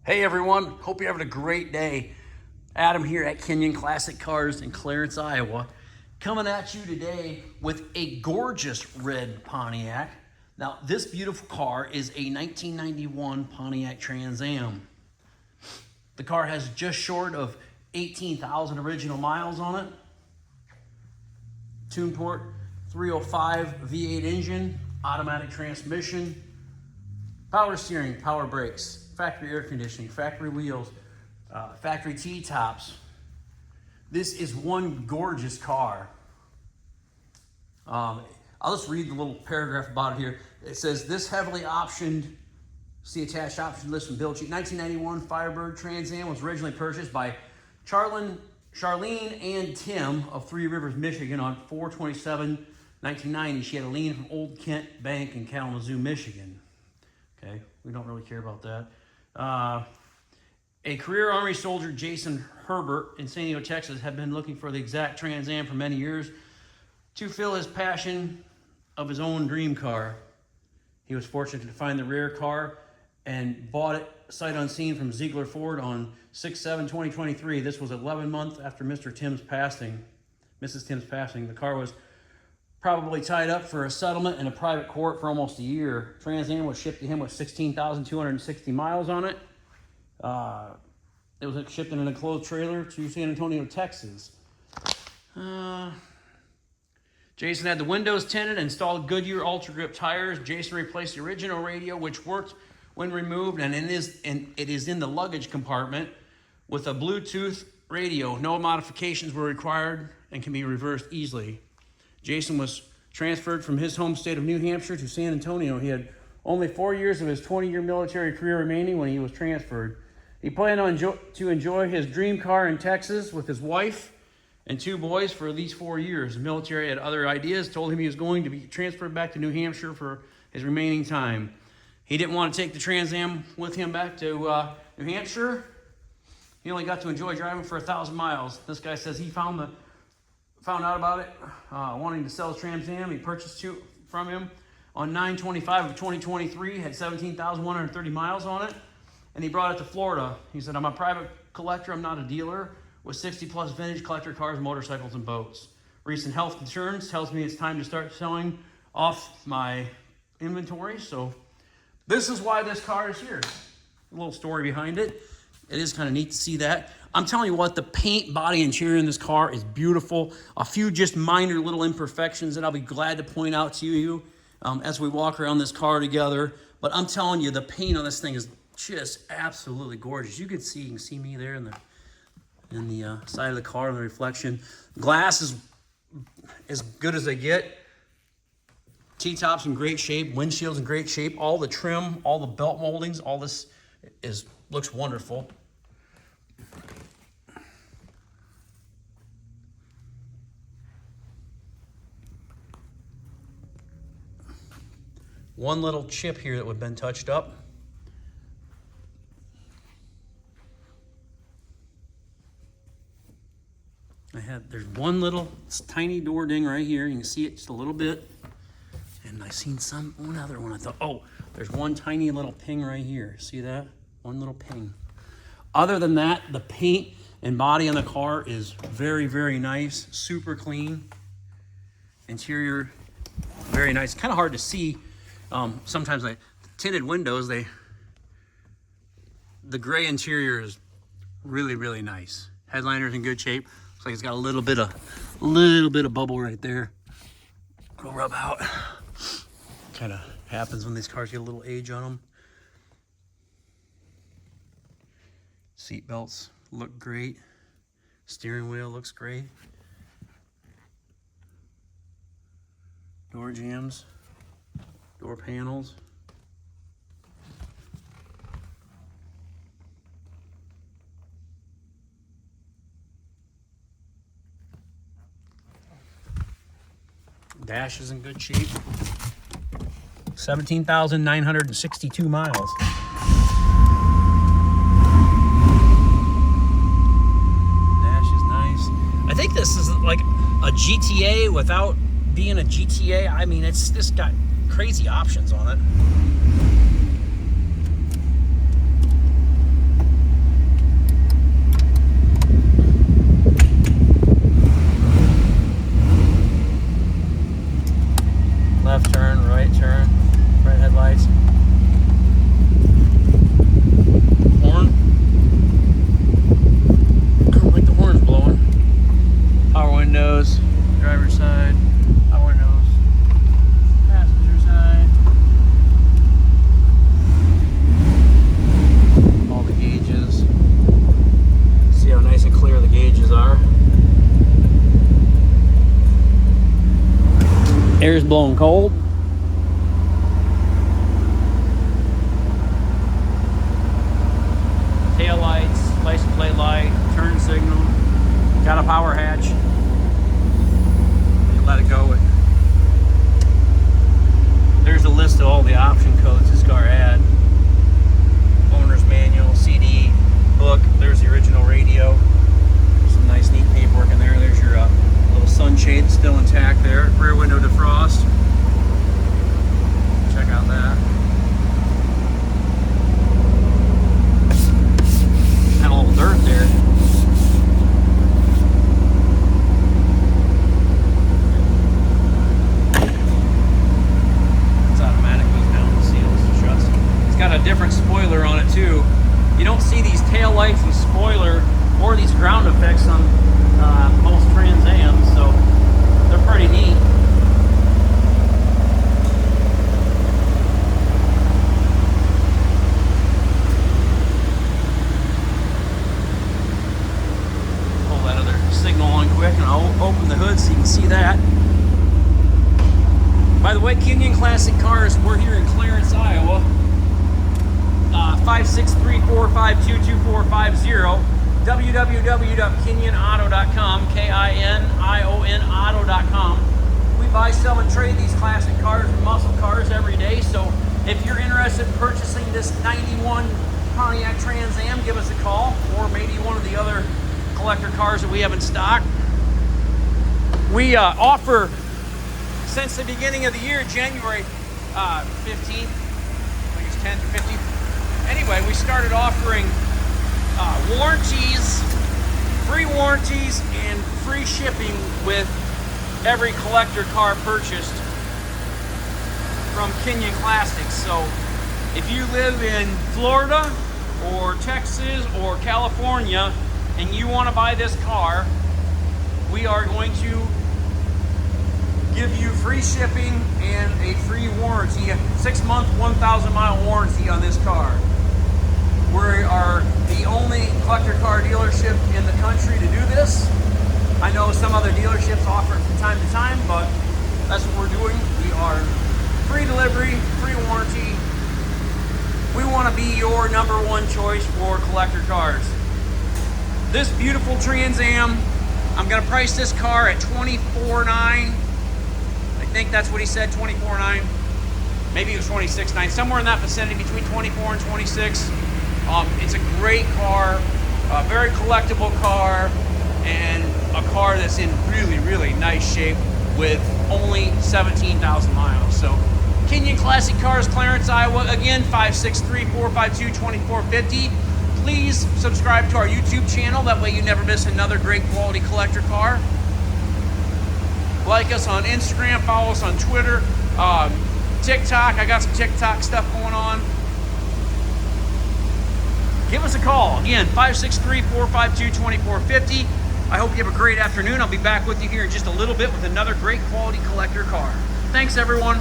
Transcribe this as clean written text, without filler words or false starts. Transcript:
Hey everyone, hope you're having a great day. Adam here at Kenyon Classic Cars in Clarence, Iowa, coming at you today with a gorgeous red Pontiac. Now, this beautiful car is a 1991 Pontiac Trans Am. The car has just short of 18,000 original miles on it. Tune port 305 V8 engine, automatic transmission, power steering, power brakes, factory air conditioning, factory wheels, factory T-tops. This is one gorgeous car. I'll just read the little paragraph about it here. It says, this heavily optioned, see attached option list from build sheet, 1991 Firebird Trans Am was originally purchased by Charlene and Tim of Three Rivers, Michigan on 4/27/1990. She had a lien from Old Kent Bank in Kalamazoo, Michigan. Okay, we don't really care about that. A career Army soldier, Jason Herbert, in San Diego, Texas, had been looking for the exact Trans Am for many years to fill his passion of his own dream car. He was fortunate to find the rare car and bought it sight unseen from Ziegler Ford on 6/7/2023. This was 11 months after Mrs. Tim's passing. The car was probably tied up for a settlement in a private court for almost a year. Trans Am was shipped to him with 16,260 miles on it. It was shipped in an enclosed trailer to San Antonio, Texas. Jason had the windows tinted, installed Goodyear Ultra Grip tires. Jason replaced the original radio, which worked when removed, and it is in the luggage compartment with a Bluetooth radio. No modifications were required and can be reversed easily. Jason was transferred from his home state of New Hampshire to San Antonio. He had only 4 years of his 20-year military career remaining when he was transferred. He planned on to enjoy his dream car in Texas with his wife and 2 boys for these 4 years. The military had other ideas, told him he was going to be transferred back to New Hampshire for his remaining time. He didn't want to take the Trans Am with him back to New Hampshire. He only got to enjoy driving for 1,000 miles. This guy says he found out about it, wanting to sell his Trans Am. He purchased 2 from him on 9/25/2023, had 17,130 miles on it, and he brought it to Florida. He said, I'm a private collector, I'm not a dealer, with 60 plus vintage collector cars, motorcycles, and boats. Recent health concerns tells me it's time to start selling off my inventory, so this is why this car is here. A little story behind it. It is kind of neat to see that. I'm telling you what, the paint, body, interior in this car is beautiful. A few just minor little imperfections that I'll be glad to point out to you as we walk around this car together. But I'm telling you, the paint on this thing is just absolutely gorgeous. You can see me there in the side of the car in the reflection. Glass is as good as they get. T-tops in great shape, windshields in great shape. All the trim, all the belt moldings, all this looks wonderful. One little chip here that would have been touched up. There's one little tiny door ding right here. You can see it just a little bit. And I seen one other one. I thought, oh, there's one tiny little ping right here. See that? One little ping. Other than that, the paint and body on the car is very, very nice. Super clean. Interior, very nice. Kind of hard to see. Sometimes the tinted windows, the gray interior is really, really nice. Headliner's in good shape. Looks like it's got a little bit of bubble right there. It'll rub out. Kind of happens when these cars get a little age on them. Seat belts look great. Steering wheel looks great. Door jambs, door panels. Dash is in good shape. 17,962 miles. Dash is nice. I think this is like a GTA without being a GTA. I mean, it's just got crazy options on it. Air's blowing cold. Tail lights, license plate light, turn signal. Got a power hatch. You let it go. There's a list of all the option codes this car had. Owner's manual, CD, book. There's the original radio. Some nice neat paperwork in there. There's your little sunshade still intact there. Rear window defrost. Check out that. Had a little dirt there. It's automatic, goes down and seals and shuts. It's got a different spoiler on it too. You don't see these tail lights and spoiler or these ground effects on most Trans Ams, so they're pretty neat. Pull that other signal on quick and I'll open the hood so you can see that. By the way, Kenyon Classic Cars, we're here in Clarence, Iowa. 563-452-2450. www.kinyonauto.com, K-I-N-I-O-N auto.com. We buy, sell, and trade these classic cars and muscle cars every day. So if you're interested in purchasing this 91 Pontiac Trans Am, give us a call, or maybe one of the other collector cars that we have in stock. We offer, since the beginning of the year, January 15th, I think it's 10th or 15th. Anyway, we started offering warranties, free warranties, and free shipping with every collector car purchased from Kenyon Classics. So if you live in Florida or Texas or California and you want to buy this car, we are going to give you free shipping and a free warranty, a 6-month, 1,000-mile warranty on this car. We are the only collector car dealership in the country to do this. I know some other dealerships offer it from time to time, but that's what we're doing. We are free delivery, free warranty. We want to be your #1 choice for collector cars. This beautiful Trans Am, I'm going to price this car at $24,900. I think that's what he said, $24,900. Maybe it was $26,900, somewhere in that vicinity, between $24,000 and $26,000. It's a great car, a very collectible car, and a car that's in really, really nice shape with only 17,000 miles. So, Kenyon Classic Cars, Clarence, Iowa. Again, 563-452-2450. Please subscribe to our YouTube channel. That way you never miss another great quality collector car. Like us on Instagram, follow us on Twitter, TikTok. I got some TikTok stuff going on. Give us a call. Again, 563-452-2450. I hope you have a great afternoon. I'll be back with you here in just a little bit with another great quality collector car. Thanks, everyone.